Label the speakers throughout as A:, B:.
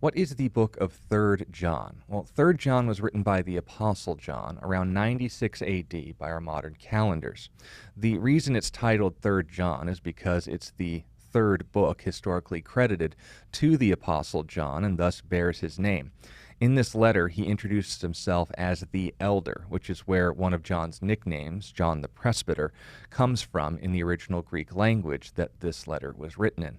A: What is the book of 3rd John? Well, 3rd John was written by the Apostle John around 96 AD by our modern calendars. The reason it's titled 3rd John is because it's the third book historically credited to the Apostle John and thus bears his name. In this letter, he introduces himself as the Elder, which is where one of John's nicknames, John the Presbyter, comes from in the original Greek language that this letter was written in.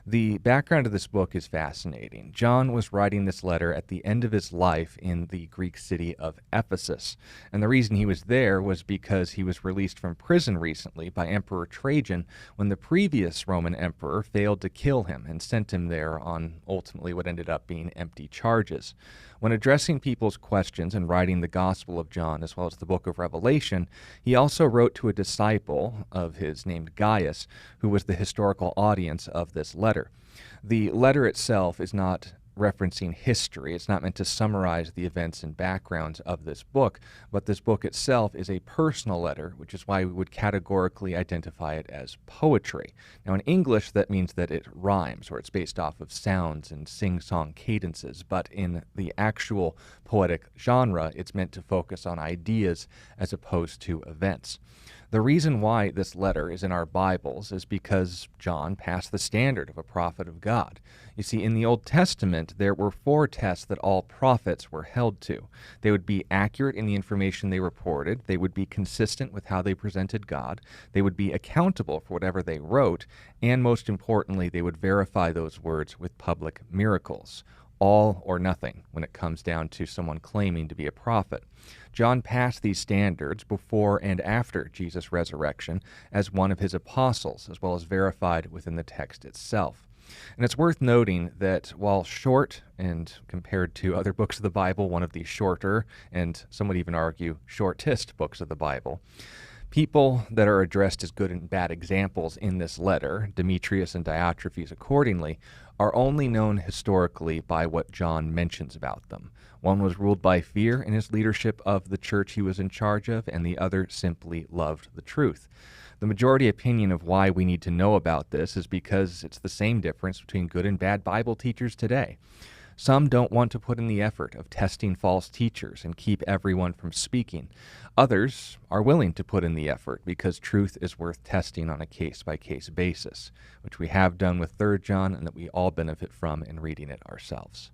A: The background of this book is fascinating. John was writing this letter at the end of his life in the Greek city of Ephesus. And the reason he was there was because he was released from prison recently by Emperor Trajan when the previous Roman emperor failed to kill him and sent him there on ultimately what ended up being empty charges. When addressing people's questions and writing the Gospel of John as well as the book of Revelation, he also wrote to a disciple of his named Gaius, who was the historical audience of this letter. The letter itself is not referencing history. It's not meant to summarize the events and backgrounds of this book, but this book itself is a personal letter, which is why we would categorically identify it as poetry. Now, in English, that means that it rhymes, or it's based off of sounds and sing-song cadences, but in the actual poetic genre, it's meant to focus on ideas as opposed to events. The reason why this letter is in our Bibles is because John passed the standard of a prophet of God. You see, in the Old Testament, there were 4 tests that all prophets were held to. They would be accurate in the information they reported, they would be consistent with how they presented God, they would be accountable for whatever they wrote, and most importantly, they would verify those words with public miracles. All or nothing when it comes down to someone claiming to be a prophet. John passed these standards before and after Jesus' resurrection as one of his apostles, as well as verified within the text itself. And it's worth noting that while short and compared to other books of the Bible, one of the shorter and some would even argue shortest books of the Bible, people that are addressed as good and bad examples in this letter, Demetrius and Diotrephes accordingly, are only known historically by what John mentions about them. One was ruled by fear in his leadership of the church he was in charge of, and the other simply loved the truth. The majority opinion of why we need to know about this is because it's the same difference between good and bad Bible teachers today. Some don't want to put in the effort of testing false teachers and keep everyone from speaking. Others are willing to put in the effort because truth is worth testing on a case-by-case basis, which we have done with 3rd John and that we all benefit from in reading it ourselves.